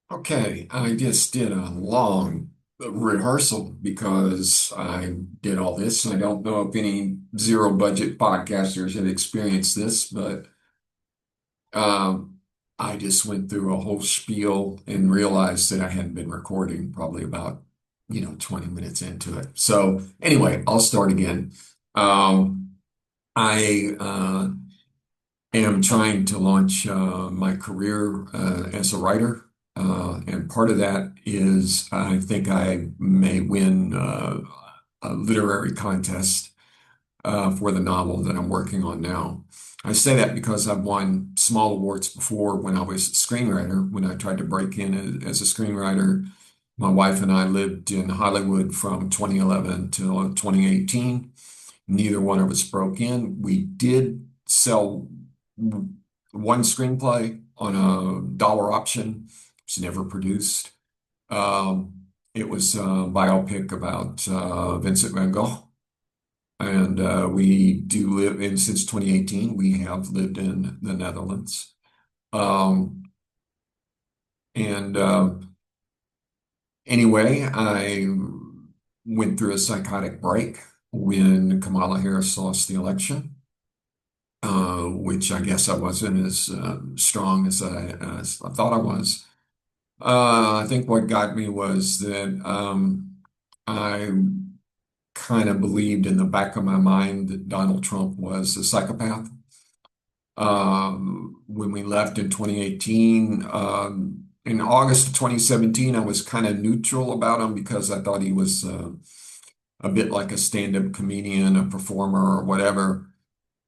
Okay, I just did a long rehearsal because I did all this. I don't know if any zero budget podcasters have experienced this, but um, I just went through a whole spiel and realized that I hadn't been recording probably about, 20 minutes into it. So anyway, I'll start again. I am trying to launch my career as a writer. And part of that is I think I may win a literary contest for the novel that I'm working on now. I say that because I've won small awards before when I was a screenwriter. When I tried to break in as a screenwriter, my wife and I lived in Hollywood from 2011 till 2018. Neither one of us broke in. We did sell one screenplay on a dollar option. It's never produced. It was a biopic about Vincent van Gogh. And we do live in, since 2018, we have lived in the Netherlands. Um, and Anyway, I went through a psychotic break when Kamala Harris lost the election. Which I guess I wasn't as strong as I thought I was. I think what got me was that I kind of believed in the back of my mind that Donald Trump was a psychopath. When we left in 2018, in August of 2017, I was kind of neutral about him because I thought he was a bit like a stand-up comedian, a performer, or whatever.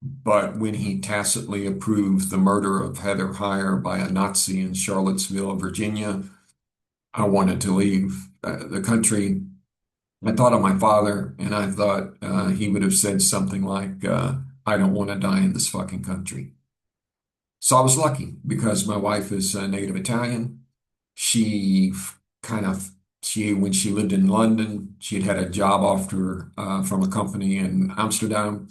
But when he tacitly approved the murder of Heather Heyer by a Nazi in Charlottesville, Virginia, I wanted to leave the country. I thought of my father, and I thought he would have said something like, I don't want to die in this fucking country. So I was lucky because my wife is native Italian. She kind of, when she lived in London, she had had a job offer from a company in Amsterdam.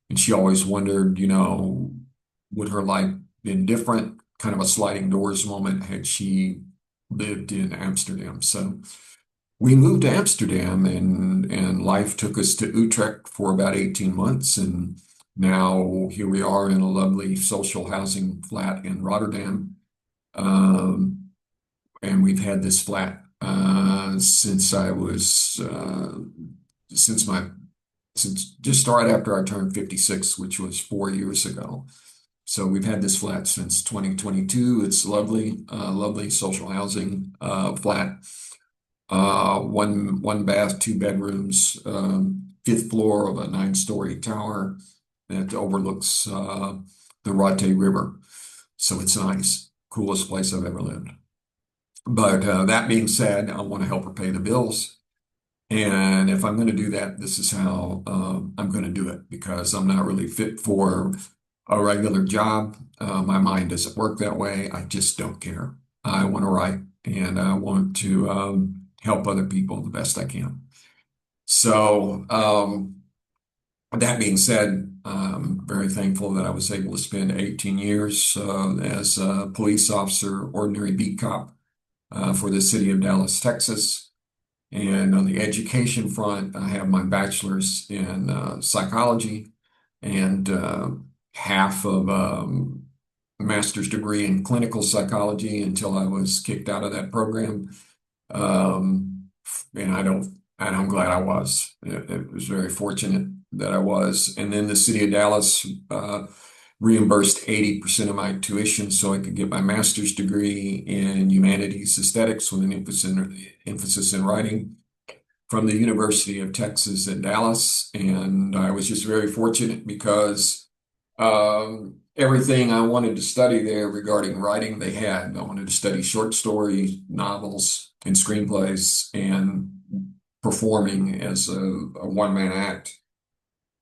And she always wondered, would her life been different? Kind of a sliding doors moment had she lived in Amsterdam. So we moved to Amsterdam and life took us to Utrecht for about 18 months. And now here we are in a lovely social housing flat in Rotterdam. Um, and we've had this flat since I was since my since just right after I turned 56, which was 4 years ago. So we've had this flat since 2022. It's lovely, lovely social housing flat. One bath, two bedrooms, fifth floor of a nine-story tower that overlooks the Rotte River. So it's nice, coolest place I've ever lived. But that being said, I want to help her pay the bills. And if I'm going to do that, this is how I'm going to do it because I'm not really fit for a regular job. My mind doesn't work that way. I just don't care. I want to write and I want to help other people the best I can. So, that being said, I'm very thankful that I was able to spend 18 years as a police officer, ordinary beat cop for the city of Dallas, Texas. And on the education front, I have my bachelor's in psychology and half of a master's degree in clinical psychology until I was kicked out of that program. Um, and I don't, and I'm glad I was. It was very fortunate that I was. And then the city of Dallas reimbursed 80% of my tuition so I could get my master's degree in humanities aesthetics with an emphasis in writing from the University of Texas at Dallas. And I was just very fortunate because everything I wanted to study there regarding writing, they had. I wanted to study short stories, novels, and screenplays, and performing as a one-man act.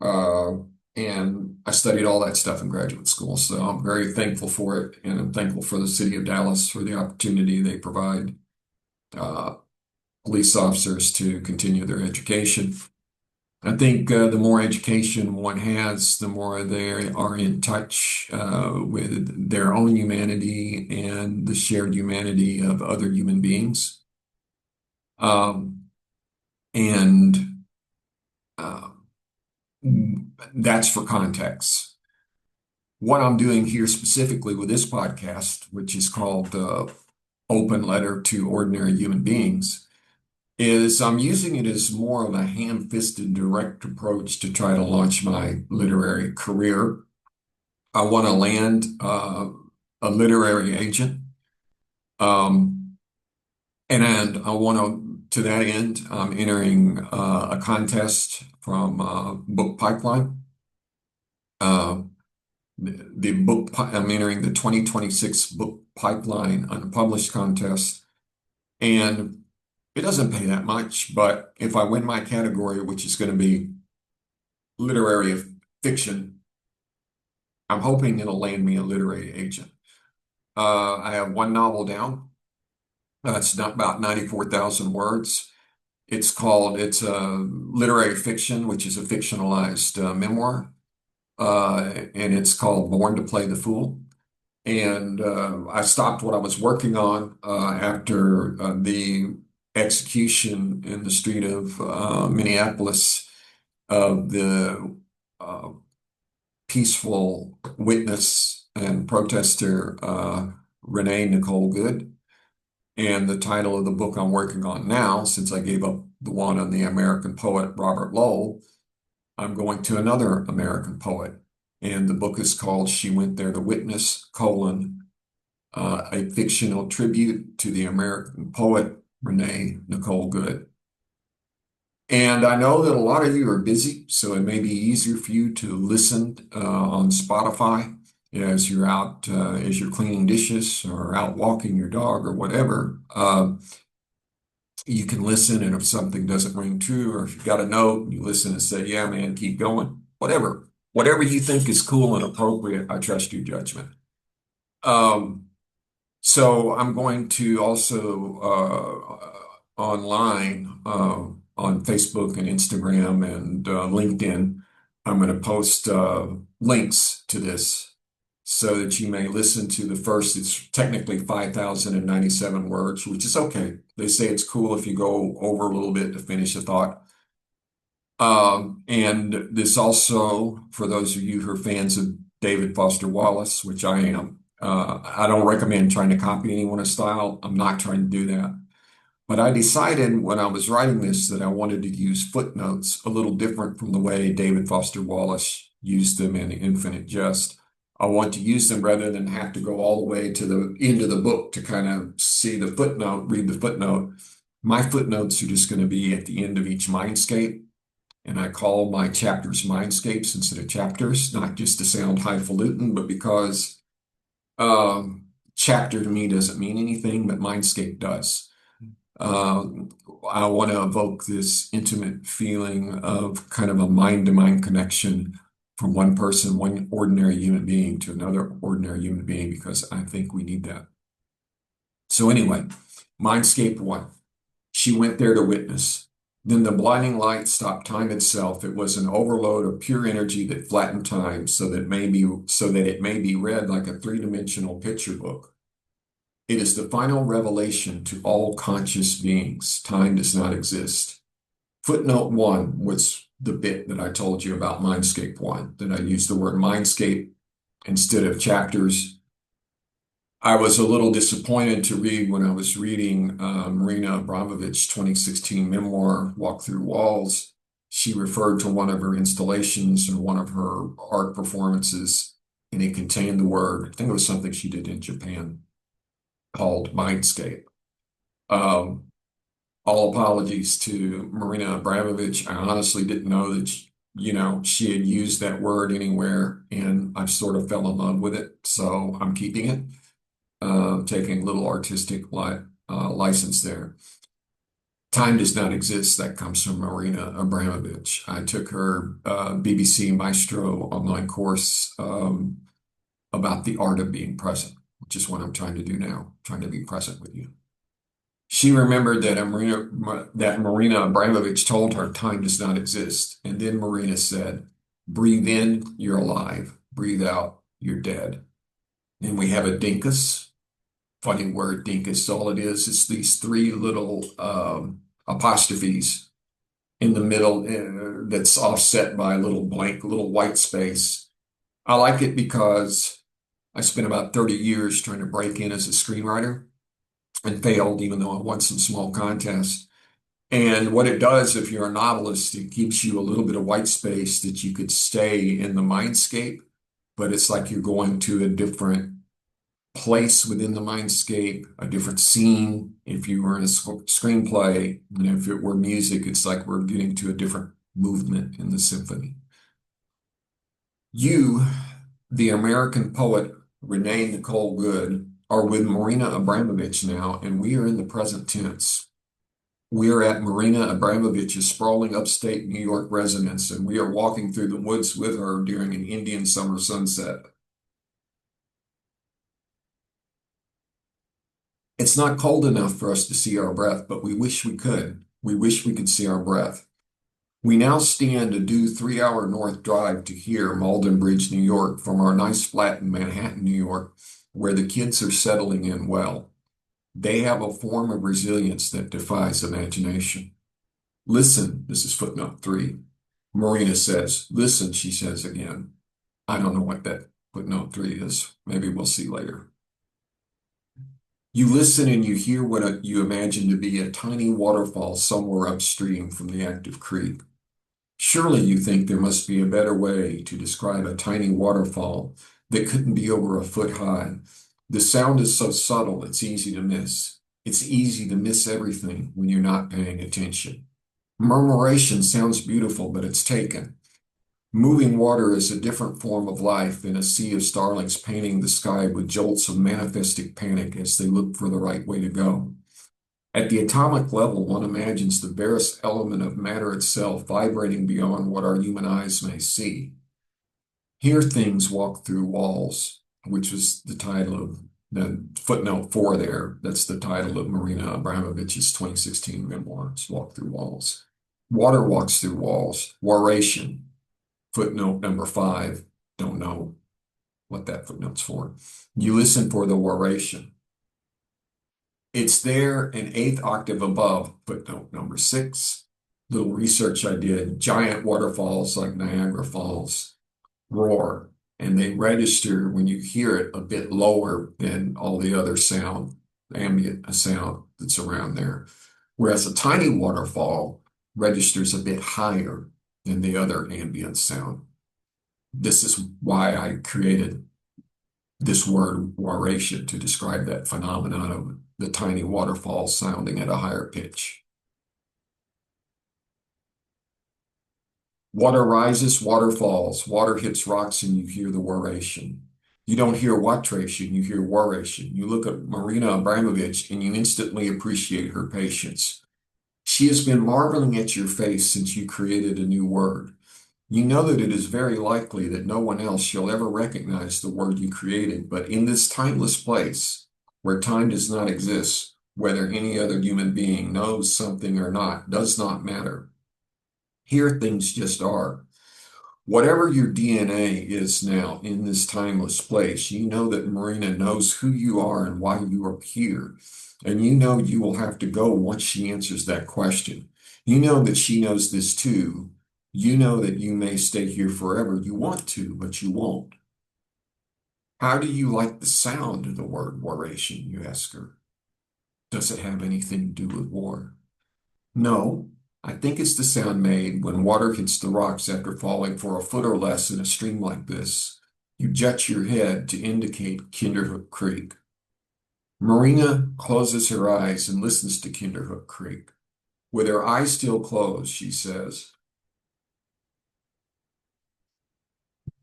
Uh, and I studied all that stuff in graduate school. So I'm very thankful for it. And I'm thankful for the city of Dallas for the opportunity they provide uh, police officers to continue their education. I think the more education one has, the more they are in touch with their own humanity and the shared humanity of other human beings. Um, and uh, that's for context. What I'm doing here specifically with this podcast, which is called Open Letter to Ordinary Human Beings, is I'm using it as more of a ham-fisted direct approach to try to launch my literary career. I want to land a literary agent. Um, and I want to that end, I'm entering a contest from Book Pipeline. Uh, I'm entering the 2026 Book Pipeline Unpublished contest. And it doesn't pay that much, but if I win my category, which is going to be literary fiction, I'm hoping it'll land me a literary agent. I have one novel down. It's not about 94,000 words. It's a literary fiction, which is a fictionalized memoir. And it's called Born to Play the Fool. And I stopped what I was working on after the execution in the street of Minneapolis of the uh, peaceful witness and protester Renee Nicole Good. And the title of the book I'm working on now, since I gave up the one on the American poet Robert Lowell, I'm going to another American poet. And the book is called She Went There to Witness, a fictional tribute to the American poet Renee Nicole Good. And I know that a lot of you are busy, so it may be easier for you to listen on Spotify as you're out, as you're cleaning dishes or out walking your dog or whatever. You can listen, and if something doesn't ring true, or if you've got a note, you listen and say, "Yeah, man, keep going." Whatever you think is cool and appropriate, I trust your judgment. Um, So I'm going to also online on Facebook and Instagram and LinkedIn, I'm going to post links to this so that you may listen to the first. It's technically 5,097 words, which is okay. They say it's cool if you go over a little bit to finish a thought. And this also, for those of you who are fans of David Foster Wallace, which I am, I don't recommend trying to copy anyone's style. I'm not trying to do that. But I decided when I was writing this that I wanted to use footnotes a little different from the way David Foster Wallace used them in Infinite Jest. I want to use them rather than have to go all the way to the end of the book to kind of see the footnote, read the footnote. My footnotes are just going to be at the end of each mindscape. And I call my chapters mindscapes instead of chapters, not just to sound highfalutin, but because chapter to me doesn't mean anything, but mindscape does. I want to evoke this intimate feeling of kind of a mind-to-mind connection from one person, one ordinary human being to another ordinary human being, because I think we need that. So anyway, Mindscape 1. She went there to witness. Then the blinding light stopped time itself. It was an overload of pure energy that flattened time so that it may be read like a three-dimensional picture book. It is the final revelation to all conscious beings. Time does not exist. Footnote 1 was the bit that I told you about Mindscape 1, that I used the word Mindscape instead of chapters. I was a little disappointed to read when I was reading Marina Abramovich's 2016 memoir, Walk Through Walls. She referred to one of her installations and one of her art performances, and it contained the word, I think it was something she did in Japan, called Mindscape. Um, all apologies to Marina Abramovich. I honestly didn't know that, she had used that word anywhere, and I sort of fell in love with it, so I'm keeping it. Taking a little artistic license there. Time does not exist. That comes from Marina Abramovich. I took her BBC Maestro online course about the art of being present, which is what I'm trying to do now, trying to be present with you. She remembered that Marina Abramovich told her time does not exist. And then Marina said, breathe in, you're alive. Breathe out, you're dead. And we have a dinkus. Funny word, dinkus. All it is these three little apostrophes in the middle that's offset by a little blank, little white space. I like it because I spent about 30 years trying to break in as a screenwriter and failed, even though I won some small contests. And what it does, if you're a novelist, it gives you a little bit of white space that you could stay in the mindscape, but it's like you're going to a different place within the mindscape, a different scene. If you were in a screenplay, and if it were music, it's like we're getting to a different movement in the symphony. You, the American poet Renee Nicole Good, are with Marina Abramovich now, and we are in the present tense. We are at Marina Abramovich's sprawling upstate New York residence, and we are walking through the woods with her during an Indian summer sunset. It's not cold enough for us to see our breath, but we wish we could. We wish we could see our breath. We now stand a due 3-hour north drive to here, Malden Bridge, New York, from our nice flat in Manhattan, New York, where the kids are settling in well. They have a form of resilience that defies imagination. Listen, this is footnote 3. Marina says, listen, she says again. I don't know what that footnote 3 is. Maybe we'll see later. You listen and you hear what you imagine to be a tiny waterfall somewhere upstream from the active creek. Surely you think there must be a better way to describe a tiny waterfall that couldn't be over a foot high. The sound is so subtle, it's easy to miss. It's easy to miss everything when you're not paying attention. Murmuration sounds beautiful, but it's taken. Moving water is a different form of life than a sea of starlings painting the sky with jolts of manifestic panic as they look for the right way to go. At the atomic level, one imagines the barest element of matter itself vibrating beyond what our human eyes may see. Here things walk through walls, which was the title of the footnote 4 there. That's the title of Marina Abramovich's 2016 memoirs, Walk Through Walls. Water walks through walls. Waration. Footnote number 5. Don't know what that footnote's for. You listen for the waration. It's there an eighth octave above, footnote number 6. Little research I did, giant waterfalls like Niagara Falls roar, and they register when you hear it a bit lower than all the other sound, ambient sound that's around there. Whereas a tiny waterfall registers a bit higher than the other ambient sound. This is why I created this word waration to describe that phenomenon of the tiny waterfall sounding at a higher pitch. Water rises, water falls, water hits rocks, and you hear the waration. You don't hear watration, you hear waration. You look at Marina Abramovich and you instantly appreciate her patience. She has been marveling at your face since you created a new word. You know that it is very likely that no one else shall ever recognize the word you created, but in this timeless place, where time does not exist, whether any other human being knows something or not, does not matter. Here things just are. Whatever your DNA is now in this timeless place, you know that Marina knows who you are and why you are here. And you know you will have to go once she answers that question. You know that she knows this too. You know that you may stay here forever. You want to, but you won't. How do you like the sound of the word waration, you ask her? Does it have anything to do with war? No, I think it's the sound made when water hits the rocks after falling for a foot or less in a stream like this. You jet your head to indicate Kinderhook Creek. Marina closes her eyes and listens to Kinderhook Creek. With her eyes still closed, she says,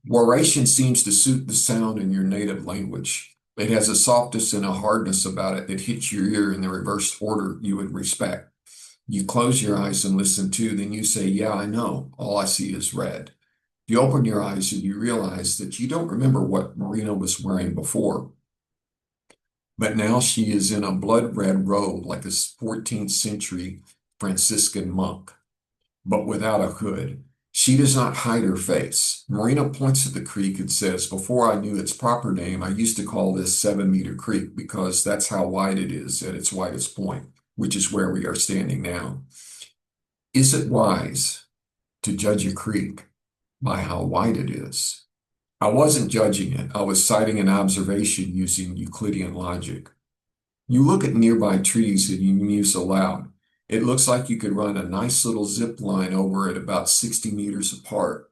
Waration seems to suit the sound in your native language. It has a softness and a hardness about it that hits your ear in the reversed order you would respect. You close your eyes and listen too, then you say, yeah, I know. All I see is red. You open your eyes and you realize that you don't remember what Marina was wearing before. But now she is in a blood red robe like a 14th century Franciscan monk, but without a hood. She does not hide her face. Marina points at the creek and says, "Before I knew its proper name, I used to call this 7 Meter Creek because that's how wide it is at its widest point, which is where we are standing now. Is it wise to judge a creek by how wide it is?" I wasn't judging it. I was citing an observation using Euclidean logic. You look at nearby trees and you muse aloud. It looks like you could run a nice little zip line over it about 60 meters apart.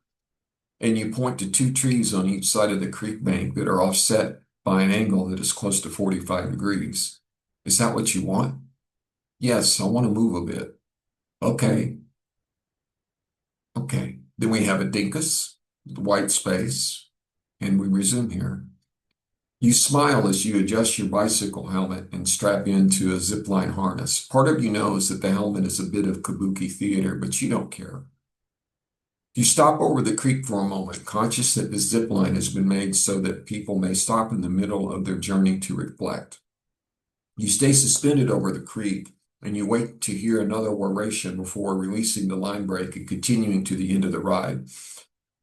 And you point to two trees on each side of the creek bank that are offset by an angle that is close to 45 degrees. Is that what you want? Yes, I want to move a bit. Okay, okay. Then we have a dinkus, the white space, and we resume here. You smile as you adjust your bicycle helmet and strap into a zipline harness. Part of you knows that the helmet is a bit of kabuki theater, but you don't care. You stop over the creek for a moment, conscious that the zipline has been made so that people may stop in the middle of their journey to reflect. You stay suspended over the creek, and you wait to hear another oration before releasing the line brake and continuing to the end of the ride.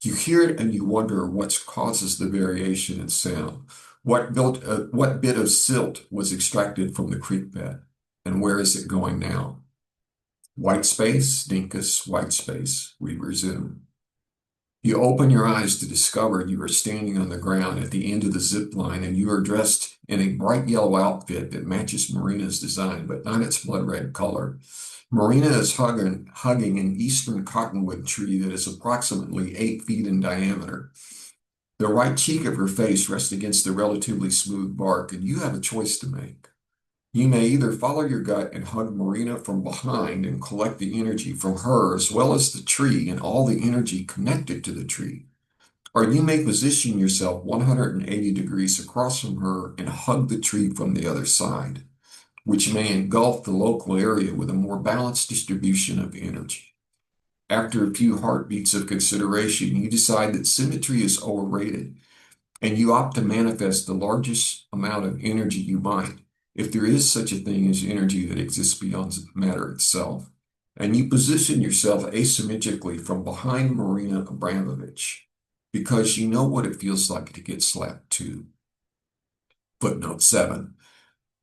You hear it and you wonder what causes the variation in sound. What bit of silt was extracted from the creek bed, and where is it going now? White space, dinkus, white space. We resume. You open your eyes to discover you are standing on the ground at the end of the zip line, and you are dressed in a bright yellow outfit that matches Marina's design, but not its blood red color. Marina is hugging an eastern cottonwood tree that is approximately 8 feet in diameter. The right cheek of her face rests against the relatively smooth bark, and you have a choice to make. You may either follow your gut and hug Marina from behind and collect the energy from her as well as the tree and all the energy connected to the tree, or you may position yourself 180 degrees across from her and hug the tree from the other side, which may engulf the local area with a more balanced distribution of energy. After a few heartbeats of consideration, you decide that symmetry is overrated, and you opt to manifest the largest amount of energy you might, if there is such a thing as energy that exists beyond matter itself. And you position yourself asymmetrically from behind Marina Abramovich, because you know what it feels like to get slapped too. Footnote 7.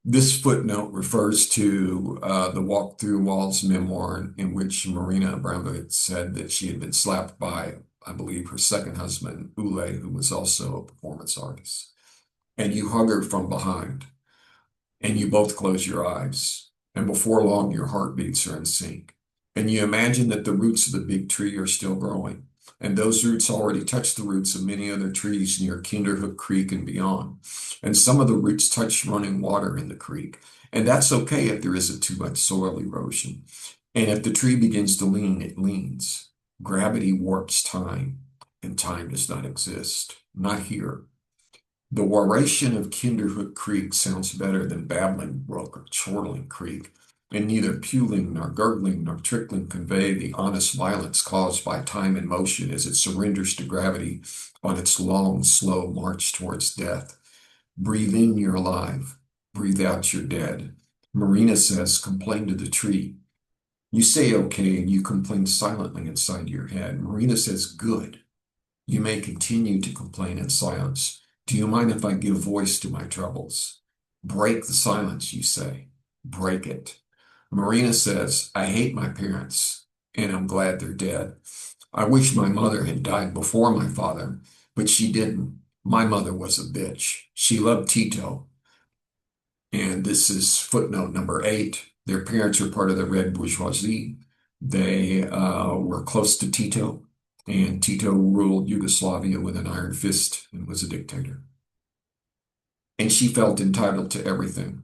This footnote refers to the Walk Through Walls memoir in which Marina Abramovich said that she had been slapped by, I believe, her second husband, Ule, who was also a performance artist. And you hug her from behind, and you both close your eyes. And before long, your heartbeats are in sync. And you imagine that the roots of the big tree are still growing. And those roots already touch the roots of many other trees near Kinderhook Creek and beyond. And some of the roots touch running water in the creek. And that's okay if there isn't too much soil erosion. And if the tree begins to lean, it leans. Gravity warps time, and time does not exist. Not here. The oration of Kinderhook Creek sounds better than Babbling Brook or Chortling Creek, and neither puling nor gurgling nor trickling convey the honest violence caused by time and motion as it surrenders to gravity on its long, slow march towards death. Breathe in, you're alive. Breathe out, you're dead. Marina says, complain to the tree. You say okay, and you complain silently inside your head. Marina says, good. You may continue to complain in silence. Do you mind if I give voice to my troubles? Break the silence, you say. Break it. Marina says, I hate my parents, and I'm glad they're dead. I wish my mother had died before my father, but she didn't. My mother was a bitch. She loved Tito. And this is footnote number 8. Their parents were part of the Red Bourgeoisie. They were close to Tito, and Tito ruled Yugoslavia with an iron fist and was a dictator. And she felt entitled to everything.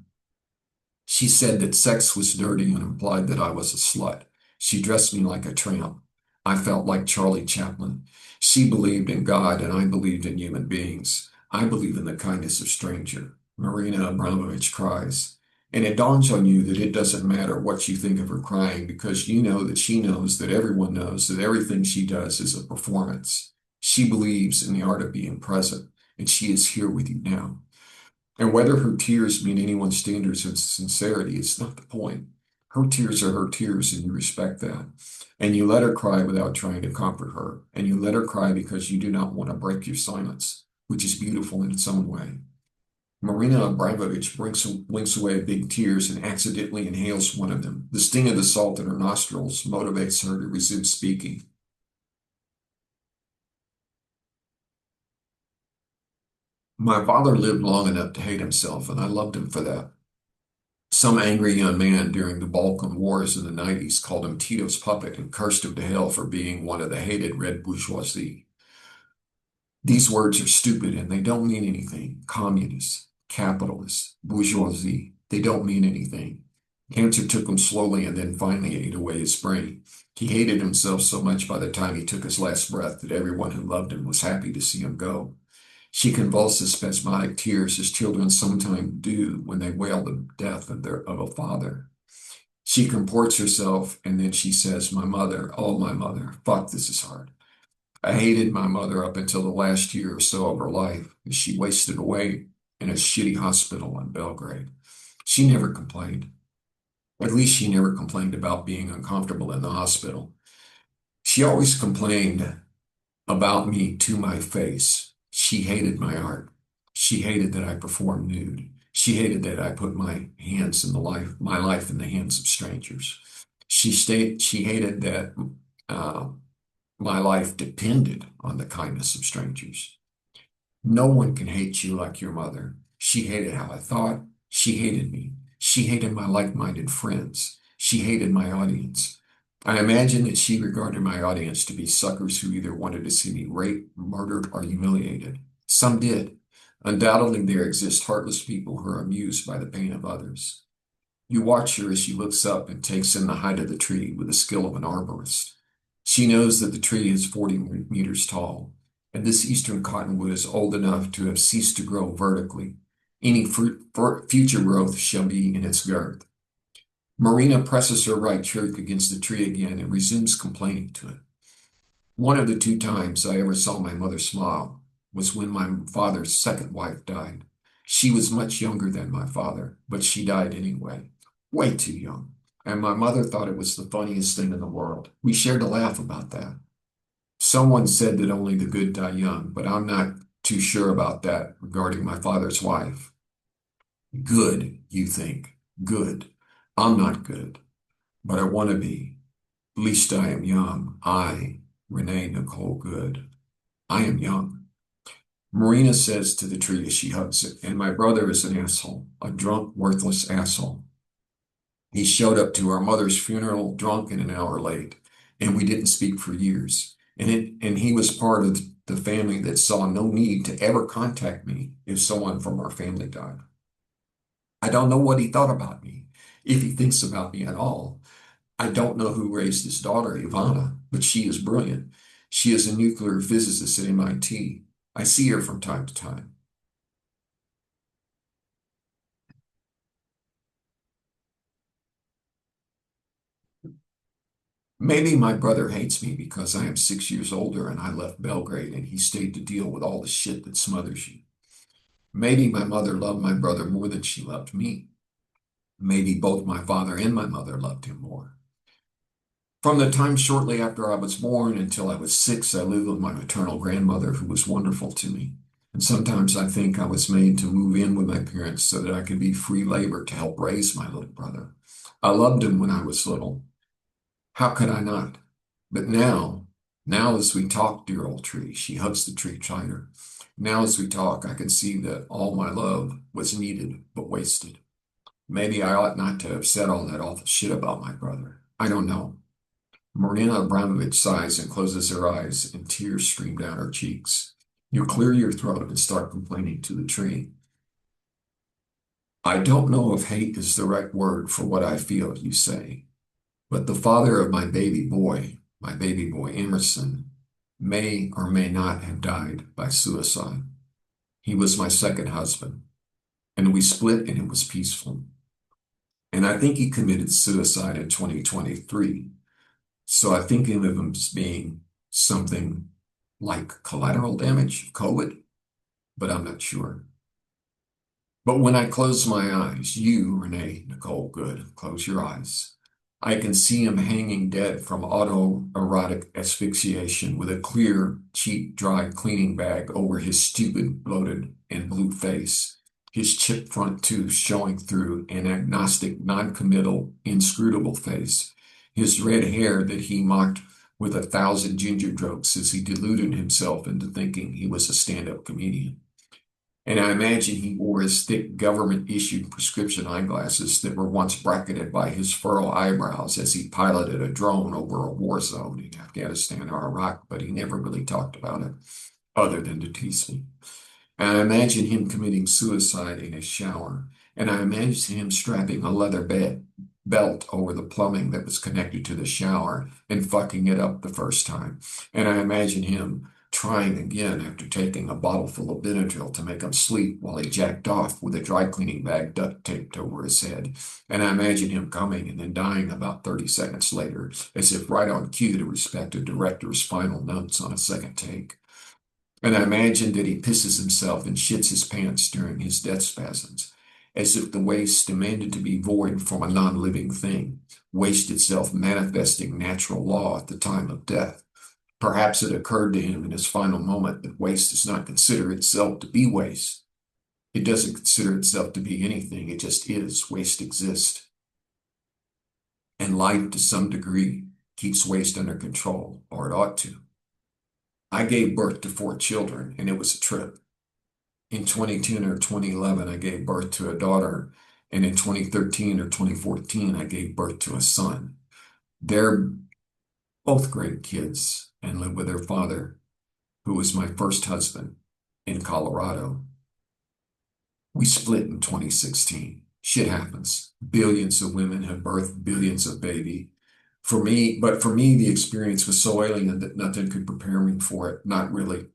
She said that sex was dirty and implied that I was a slut. She dressed me like a tramp. I felt like Charlie Chaplin. She believed in God, and I believed in human beings. I believe in the kindness of stranger. Marina Abramovich cries. And it dawns on you that it doesn't matter what you think of her crying, because you know that she knows that everyone knows that everything she does is a performance. She believes in the art of being present, and she is here with you now. And whether her tears meet anyone's standards of sincerity, it's not the point. Her tears are her tears, and you respect that. And you let her cry without trying to comfort her. And you let her cry because you do not want to break your silence, which is beautiful in its own way. Marina Abramovich blinks away big tears and accidentally inhales one of them. The sting of the salt in her nostrils motivates her to resume speaking. My father lived long enough to hate himself, and I loved him for that. Some angry young man during the Balkan Wars in the 90s called him Tito's puppet and cursed him to hell for being one of the hated red bourgeoisie. These words are stupid and they don't mean anything. Communists, capitalists, bourgeoisie, they don't mean anything. Cancer took him slowly and then finally ate away his brain. He hated himself so much by the time he took his last breath that everyone who loved him was happy to see him go. She convulses spasmodic tears as children sometimes do when they wail the death of a father. She comports herself and then she says, My mother, oh my mother, fuck, this is hard. I hated my mother up until the last year or so of her life, as she wasted away in a shitty hospital in Belgrade. She never complained. At least she never complained about being uncomfortable in the hospital. She always complained about me to my face. She hated my art. She hated that I performed nude. She hated that I put my life in the hands of strangers. She hated that uh, my life depended on the kindness of strangers. No one can hate you like your mother. She hated how I thought. She hated me. She hated my like-minded friends. She hated my audience. I imagine that she regarded my audience to be suckers who either wanted to see me raped, murdered, or humiliated. Some did. Undoubtedly, there exist heartless people who are amused by the pain of others. You watch her as she looks up and takes in the height of the tree with the skill of an arborist. She knows that the tree is 40 meters tall, and this eastern cottonwood is old enough to have ceased to grow vertically. Any future growth shall be in its girth. Marina presses her right cheek against the tree again and resumes complaining to it. One of the two times I ever saw my mother smile was when my father's second wife died. She was much younger than my father, but she died anyway, way too young. And my mother thought it was the funniest thing in the world. We shared a laugh about that. Someone said that only the good die young, but I'm not too sure about that regarding my father's wife. Good, you think. Good. I'm not good, but I want to be. At least I am young. Renee Nicole Good. I am young. Marina says to the tree as she hugs it, and my brother is an asshole, a drunk, worthless asshole. He showed up to our mother's funeral drunk and an hour late, and we didn't speak for years. And he was part of the family that saw no need to ever contact me if someone from our family died. I don't know what he thought about me, if he thinks about me at all. I don't know who raised his daughter, Ivana, but she is brilliant. She is a nuclear physicist at MIT. I see her from time to time. Maybe my brother hates me because I am 6 years older and I left Belgrade and he stayed to deal with all the shit that smothers you. Maybe my mother loved my brother more than she loved me. Maybe both my father and my mother loved him more. From the time shortly after I was born until I was 6, I lived with my maternal grandmother, who was wonderful to me. And sometimes I think I was made to move in with my parents so that I could be free labor to help raise my little brother. I loved him when I was little. How could I not? But now as we talk, dear old tree, she hugs the tree tighter. Now as we talk, I can see that all my love was needed but wasted. Maybe I ought not to have said all that awful shit about my brother. I don't know. Marina Abramovich sighs and closes her eyes, and tears stream down her cheeks. You clear your throat and start complaining to the tree. I don't know if hate is the right word for what I feel, you say, but the father of my baby boy Emerson, may or may not have died by suicide. He was my second husband, and we split and it was peaceful. And I think he committed suicide in 2023. So I think of him as being something like collateral damage of COVID, but I'm not sure. But when I close my eyes, you, Renee, Nicole, good, close your eyes. I can see him hanging dead from autoerotic asphyxiation with a clear, cheap, dry cleaning bag over his stupid, bloated, and blue face, his chipped front tooth showing through an agnostic, non-committal, inscrutable face, his red hair that he mocked with 1,000 ginger jokes as he deluded himself into thinking he was a stand-up comedian. And I imagine he wore his thick government-issued prescription eyeglasses that were once bracketed by his furrowed eyebrows as he piloted a drone over a war zone in Afghanistan or Iraq, but he never really talked about it other than to tease me. And I imagine him committing suicide in his shower. And I imagine him strapping a leather belt over the plumbing that was connected to the shower and fucking it up the first time. And I imagine him trying again after taking a bottle full of Benadryl to make him sleep while he jacked off with a dry cleaning bag duct taped over his head. And I imagine him coming and then dying about 30 seconds later, as if right on cue to respect a director's final notes on a second take. And I imagine that he pisses himself and shits his pants during his death spasms, as if the waste demanded to be void from a non-living thing, waste itself manifesting natural law at the time of death. Perhaps it occurred to him in his final moment that waste does not consider itself to be waste. It doesn't consider itself to be anything, it just is. Waste exists. And life, to some degree, keeps waste under control, or it ought to. I gave birth to 4 children, and it was a trip. In 2010 or 2011, I gave birth to a daughter, and in 2013 or 2014, I gave birth to a son. They're both great kids and live with their father, who was my first husband, in Colorado. We split in 2016. Shit happens. Billions of women have birthed billions of babies. For me, the experience was so alien that nothing could prepare me for it. Not really.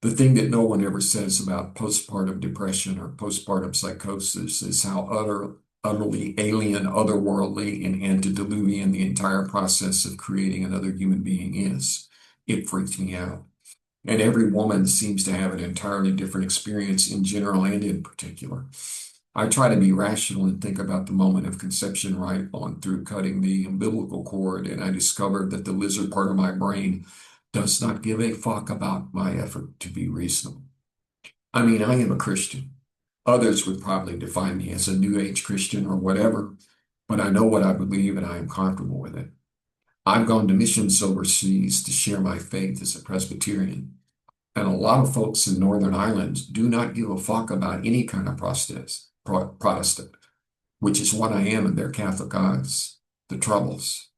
The thing that no one ever says about postpartum depression or postpartum psychosis is how utterly alien, otherworldly, and antediluvian the entire process of creating another human being is. It freaks me out. And every woman seems to have an entirely different experience in general and in particular. I try to be rational and think about the moment of conception right on through cutting the umbilical cord, and I discovered that the lizard part of my brain does not give a fuck about my effort to be reasonable. I mean, I am a Christian. Others would probably define me as a New Age Christian or whatever, but I know what I believe and I am comfortable with it. I've gone to missions overseas to share my faith as a Presbyterian, and a lot of folks in Northern Ireland do not give a fuck about any kind of Protestant, which is what I am in their Catholic eyes. The Troubles.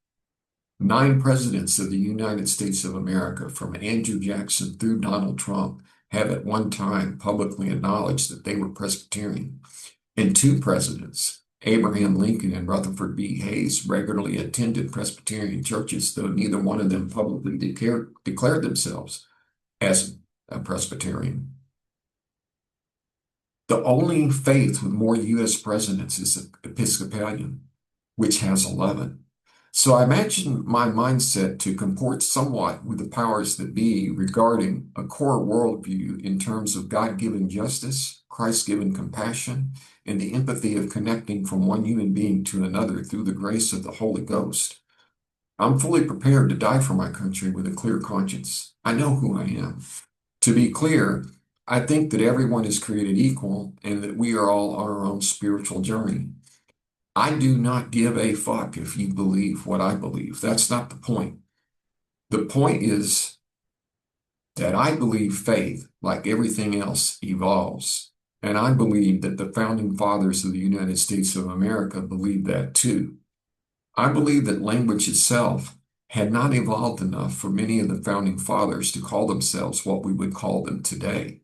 9 presidents of the United States of America, from Andrew Jackson through Donald Trump, have at one time publicly acknowledged that they were Presbyterian. And 2 presidents, Abraham Lincoln and Rutherford B. Hayes, regularly attended Presbyterian churches, though neither one of them publicly declared themselves as a Presbyterian. The only faith with more U.S. presidents is Episcopalian, which has 11. So I imagine my mindset to comport somewhat with the powers that be regarding a core worldview in terms of God-given justice, Christ-given compassion, and the empathy of connecting from one human being to another through the grace of the Holy Ghost. I'm fully prepared to die for my country with a clear conscience. I know who I am. To be clear, I think that everyone is created equal and that we are all on our own spiritual journey. I do not give a fuck if you believe what I believe. That's not the point. The point is that I believe faith, like everything else, evolves. And I believe that the founding fathers of the United States of America believed that too. I believe that language itself had not evolved enough for many of the founding fathers to call themselves what we would call them today.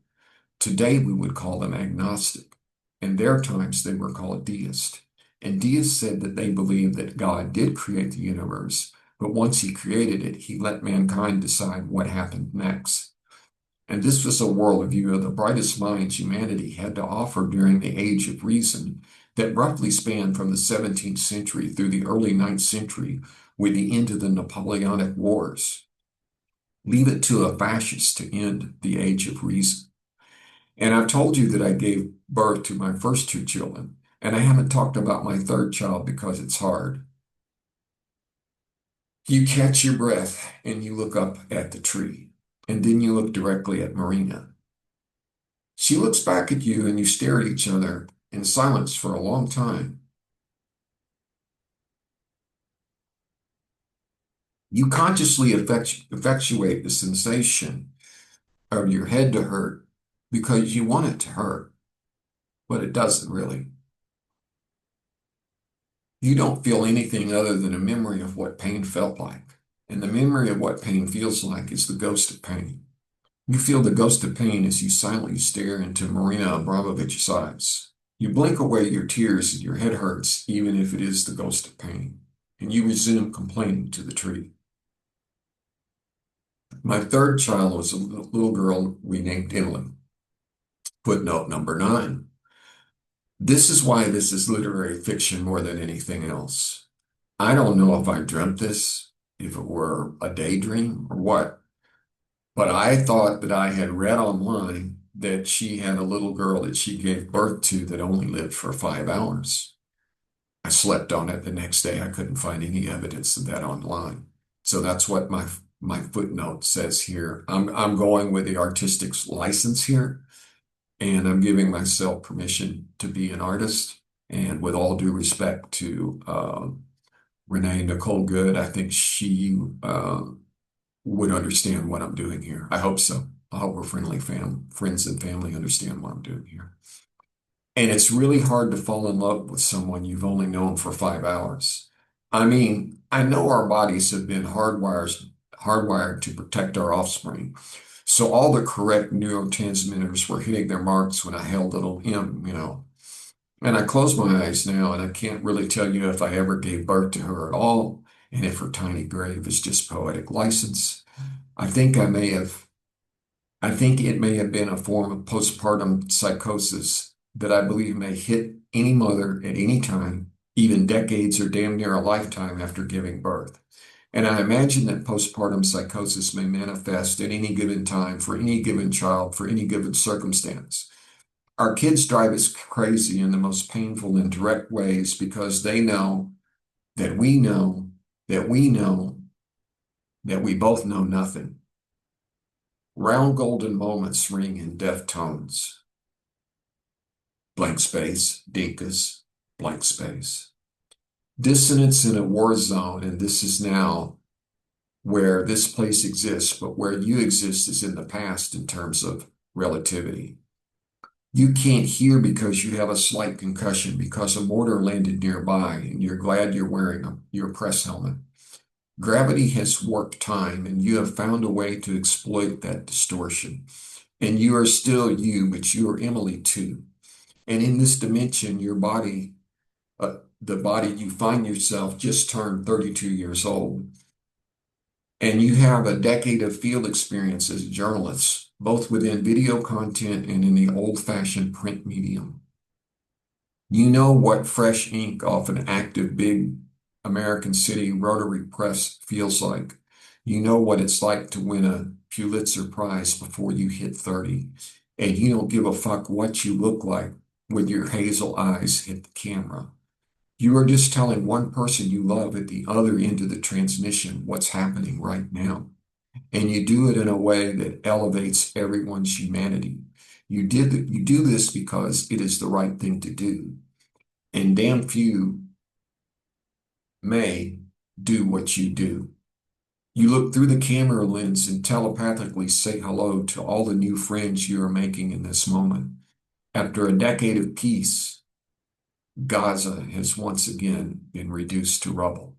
Today, we would call them agnostic. In their times, they were called deist. And deists said that they believed that God did create the universe, but once he created it, he let mankind decide what happened next. And this was a worldview of the brightest minds humanity had to offer during the Age of Reason that roughly spanned from the 17th century through the early 9th century with the end of the Napoleonic Wars. Leave it to a fascist to end the Age of Reason. And I've told you that I gave birth to my first two children, and I haven't talked about my third child because it's hard. You catch your breath and you look up at the tree, and then you look directly at Marina. She looks back at you and you stare at each other in silence for a long time. You consciously effectuate the sensation of your head to hurt because you want it to hurt, but it doesn't really. You don't feel anything other than a memory of what pain felt like. And the memory of what pain feels like is the ghost of pain. You feel the ghost of pain as you silently stare into Marina Abramovich's eyes. You blink away your tears and your head hurts, even if it is the ghost of pain. And you resume complaining to the tree. My third child was a little girl we named Emily. Footnote number 9. This is why this is literary fiction more than anything else. I don't know if I dreamt this, if it were a daydream or what, but I thought that I had read online that she had a little girl that she gave birth to that only lived for 5 hours. I slept on it the next day. I couldn't find any evidence of that online. So that's what my footnote says here. I'm going with the artistic license here, and I'm giving myself permission to be an artist. And with all due respect to Renee Nicole Good, I think she would understand what I'm doing here. I hope so. I hope we're friends and family understand what I'm doing here. And it's really hard to fall in love with someone you've only known for 5 hours. I mean, I know our bodies have been hardwired to protect our offspring. So all the correct neurotransmitters were hitting their marks when I held little M. And I close my eyes now and I can't really tell you if I ever gave birth to her at all and if her tiny grave is just poetic license. I think it may have been a form of postpartum psychosis that I believe may hit any mother at any time, even decades or damn near a lifetime after giving birth. And I imagine that postpartum psychosis may manifest at any given time for any given child, for any given circumstance. Our kids drive us crazy in the most painful and direct ways because they know that we know that we know that we both know nothing. Round golden moments ring in deft tones. Blank space, dinkus, blank space. Dissonance in a war zone, and this is now where this place exists, but where you exist is in the past in terms of relativity. You can't hear because you have a slight concussion because a mortar landed nearby and you're glad you're wearing your press helmet. Gravity has warped time and you have found a way to exploit that distortion. And you are still you, but you are Emily too. And in this dimension, your body, the body you find yourself just turned 32 years old. And you have a decade of field experience as a journalist, both within video content and in the old-fashioned print medium. You know what fresh ink off an active big American city rotary press feels like. You know what it's like to win a Pulitzer Prize before you hit 30. And you don't give a fuck what you look like when your hazel eyes hit the camera. You are just telling one person you love at the other end of the transmission what's happening right now. And you do it in a way that elevates everyone's humanity. You do this because it is the right thing to do. And damn few may do what you do. You look through the camera lens and telepathically say hello to all the new friends you are making in this moment. After a decade of peace, Gaza has once again been reduced to rubble.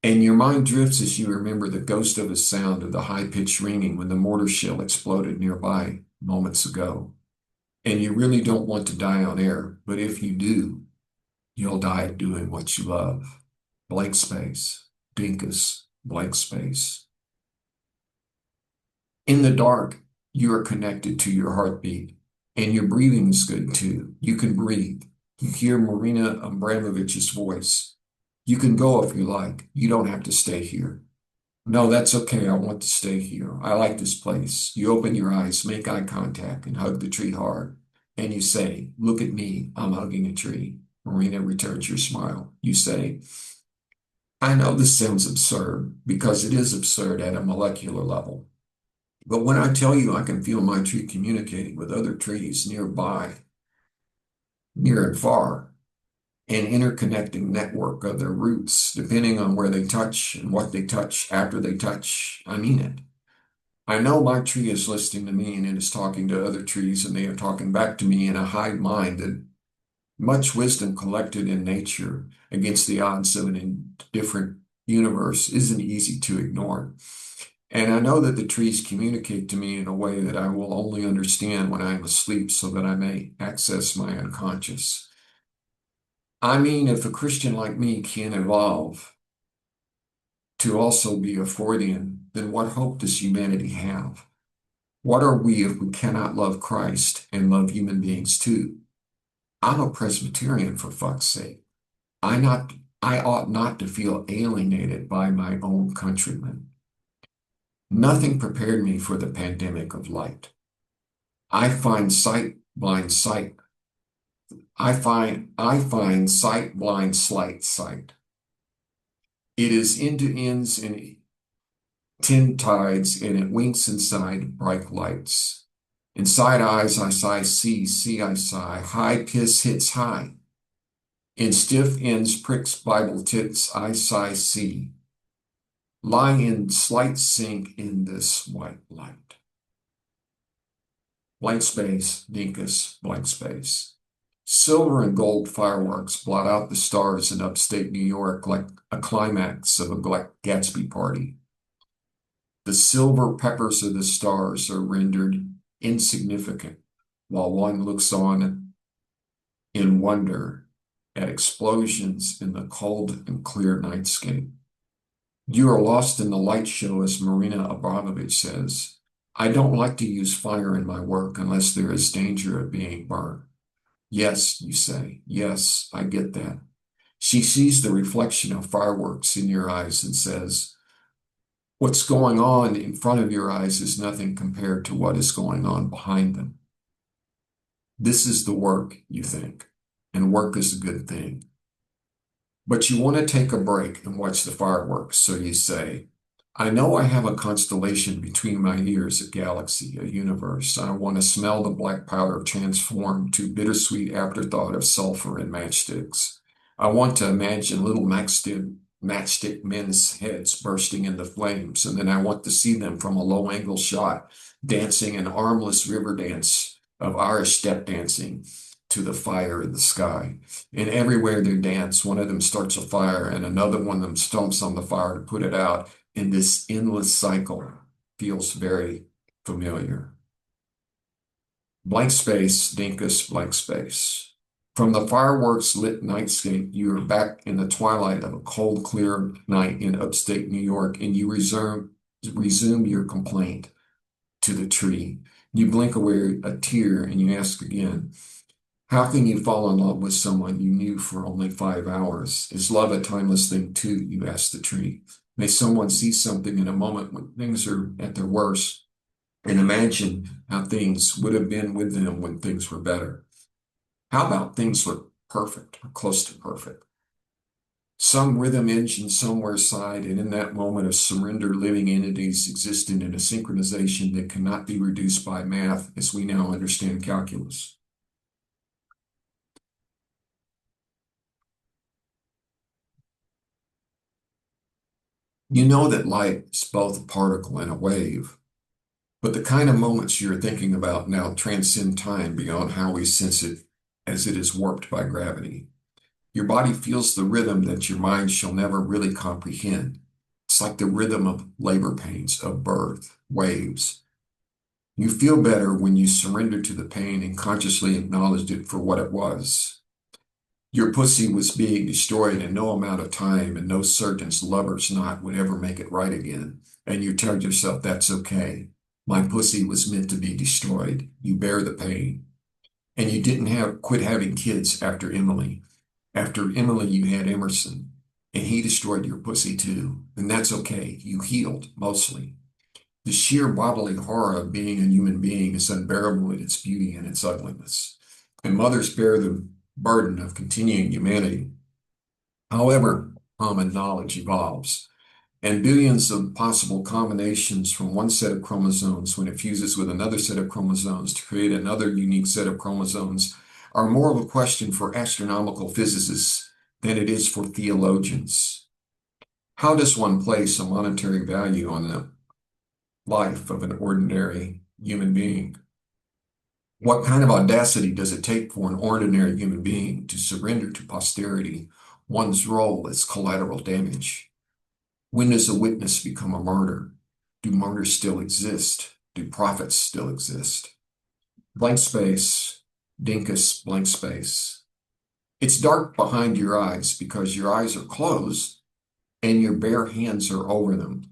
And your mind drifts as you remember the ghost of a sound of the high-pitched ringing when the mortar shell exploded nearby moments ago. And you really don't want to die on air, but if you do, you'll die doing what you love. Blank space, dinkus, blank space. In the dark, you are connected to your heartbeat, and your breathing is good too. You can breathe. You hear Marina Abramovich's voice. You can go if you like. You don't have to stay here. No, that's okay. I want to stay here. I like this place. You open your eyes, make eye contact, and hug the tree hard. And you say, look at me, I'm hugging a tree. Marina returns your smile. You say, I know this sounds absurd because it is absurd at a molecular level. But when I tell you I can feel my tree communicating with other trees nearby, near and far, an interconnecting network of their roots, depending on where they touch and what they touch after they touch, I mean it. I know my tree is listening to me and it is talking to other trees and they are talking back to me in a hive mind that much wisdom collected in nature against the odds of an indifferent universe isn't easy to ignore. And I know that the trees communicate to me in a way that I will only understand when I am asleep so that I may access my unconscious. I mean, if a Christian like me can evolve to also be a Freudian, then what hope does humanity have? What are we if we cannot love Christ and love human beings too? I'm a Presbyterian, for fuck's sake. I not I ought not to feel alienated by my own countrymen. Nothing prepared me for the pandemic of light. I find sight blind sight. I find sight blind slight sight. It is into ends and tin tides, and it winks inside bright lights. Inside eyes I sigh, see I sigh. High piss hits high. In stiff ends pricks Bible tits I sigh, see. Lie in slight sink in this white light. Blank space, dinkus, blank space. Silver and gold fireworks blot out the stars in upstate New York like a climax of a Gatsby party. The silver peppers of the stars are rendered insignificant while one looks on in wonder at explosions in the cold and clear nightscape. You are lost in the light show, as Marina Abramovich says. I don't like to use fire in my work unless there is danger of being burned. Yes, you say. Yes, I get that. She sees the reflection of fireworks in your eyes and says, what's going on in front of your eyes is nothing compared to what is going on behind them. This is the work, you think, and work is a good thing. But you want to take a break and watch the fireworks, so you say, I know I have a constellation between my ears, a galaxy, a universe. I want to smell the black powder transform to bittersweet afterthought of sulfur and matchsticks. I want to imagine little matchstick men's heads bursting into flames, and then I want to see them from a low-angle shot, dancing an armless river dance of Irish step dancing to the fire in the sky. And everywhere they dance, one of them starts a fire and another one of them stomps on the fire to put it out. And this endless cycle feels very familiar. Blank space, dinkus, blank space. From the fireworks lit nightscape, you are back in the twilight of a cold, clear night in upstate New York, and you resume your complaint to the tree. You blink away a tear and you ask again, how can you fall in love with someone you knew for only 5 hours? Is love a timeless thing too? You ask the tree. May someone see something in a moment when things are at their worst and imagine how things would have been with them when things were better. How about things look perfect or close to perfect? Some rhythm engine somewhere side, and in that moment of surrender, living entities existing in a synchronization that cannot be reduced by math as we now understand calculus. You know that light is both a particle and a wave, but the kind of moments you're thinking about now transcend time beyond how we sense it as it is warped by gravity. Your body feels the rhythm that your mind shall never really comprehend. It's like the rhythm of labor pains, of birth, waves. You feel better when you surrender to the pain and consciously acknowledged it for what it was. Your pussy was being destroyed in no amount of time, and no surgeon's lover's knot would ever make it right again. And you tell yourself, that's okay. My pussy was meant to be destroyed. You bear the pain. And you didn't quit having kids after Emily. After Emily, you had Emerson, and he destroyed your pussy too. And that's okay. You healed, mostly. The sheer bodily horror of being a human being is unbearable in its beauty and its ugliness. and mothers bear the burden of continuing humanity. However, common knowledge evolves, and billions of possible combinations from one set of chromosomes, when it fuses with another set of chromosomes to create another unique set of chromosomes, are more of a question for astronomical physicists than it is for theologians. How does one place a monetary value on the life of an ordinary human being? What kind of audacity does it take for an ordinary human being to surrender to posterity one's role as collateral damage? When does a witness become a martyr? Do martyrs still exist? Do prophets still exist? Blank space, dinkus blank space. It's dark behind your eyes because your eyes are closed and your bare hands are over them.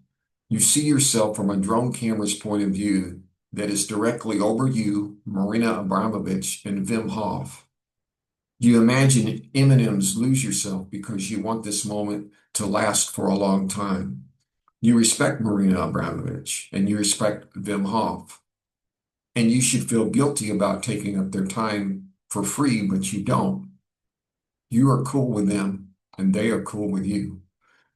You see yourself from a drone camera's point of view that is directly over you, Marina Abramovich, and Wim Hof. You imagine M&Ms lose yourself because you want this moment to last for a long time. You respect Marina Abramovich and you respect Wim Hof. And you should feel guilty about taking up their time for free, but you don't. You are cool with them and they are cool with you.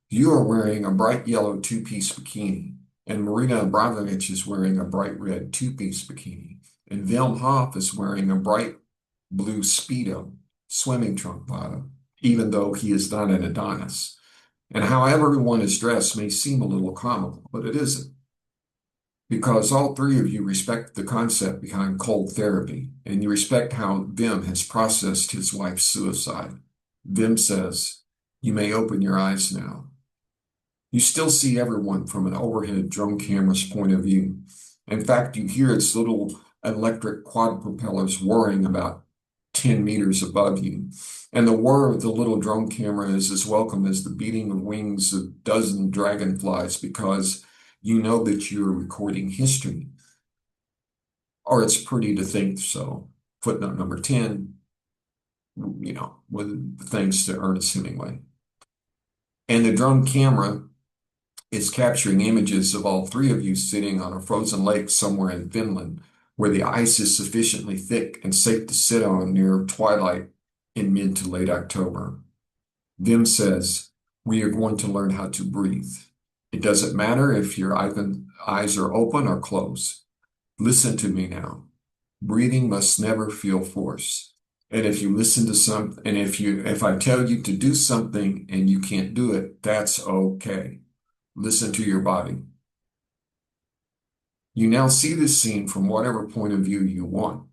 You are wearing a bright yellow two-piece bikini, and Marina Abramovich is wearing a bright red two-piece bikini, and Wim Hof is wearing a bright blue Speedo swimming trunk bottom, even though he is not an Adonis. And how everyone is dressed may seem a little comical, but it isn't. Because all three of you respect the concept behind cold therapy, and you respect how Wim has processed his wife's suicide. Wim says, "You may open your eyes now." You still see everyone from an overhead drone camera's point of view. In fact, you hear its little electric quad propellers whirring about 10 meters above you. And the whir of the little drone camera is as welcome as the beating of wings of a dozen dragonflies, because you know that you're recording history. Or it's pretty to think so. Footnote number 10, with thanks to Ernest Hemingway. And the drone camera is capturing images of all three of you sitting on a frozen lake somewhere in Finland, where the ice is sufficiently thick and safe to sit on near twilight in mid to late October. Wim says, "We are going to learn how to breathe. It doesn't matter if your eyes are open or closed. Listen to me now. Breathing must never feel forced. And if you listen to if I tell you to do something and you can't do it, that's okay. Listen to your body." You now see this scene from whatever point of view you want.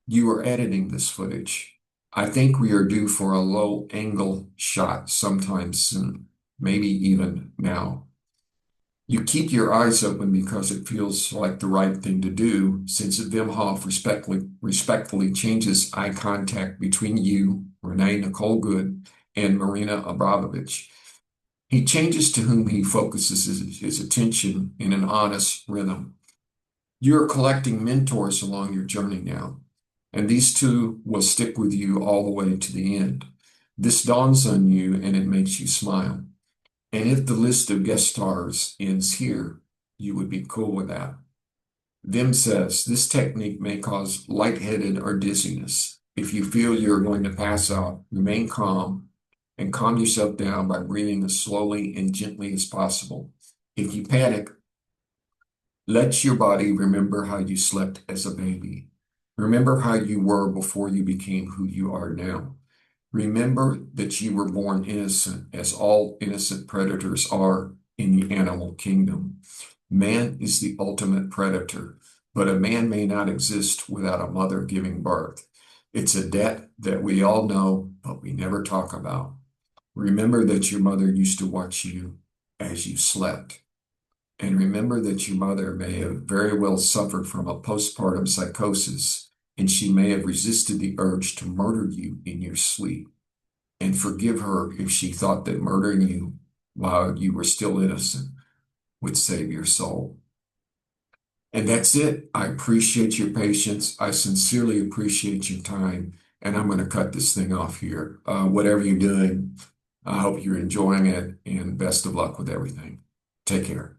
You are editing this footage. I think we are due for a low angle shot sometime soon, maybe even now. You keep your eyes open because it feels like the right thing to do, since Wim Hof respectfully changes eye contact between you, Renee Nicole Good, and Marina Abramovich. He changes to whom he focuses his attention in an honest rhythm. You're collecting mentors along your journey now, and these two will stick with you all the way to the end. This dawns on you and it makes you smile. And if the list of guest stars ends here, you would be cool with that. Wim says this technique may cause lightheaded or dizziness. If you feel you're going to pass out, remain calm and calm yourself down by breathing as slowly and gently as possible. If you panic, let your body remember how you slept as a baby. Remember how you were before you became who you are now. Remember that you were born innocent, as all innocent predators are in the animal kingdom. Man is the ultimate predator, but a man may not exist without a mother giving birth. It's a debt that we all know, but we never talk about. Remember that your mother used to watch you as you slept. And remember that your mother may have very well suffered from a postpartum psychosis, and she may have resisted the urge to murder you in your sleep. And forgive her if she thought that murdering you while you were still innocent would save your soul. And that's it. I appreciate your patience. I sincerely appreciate your time. And I'm going to cut this thing off here. Whatever you're doing, I hope you're enjoying it, and best of luck with everything. Take care.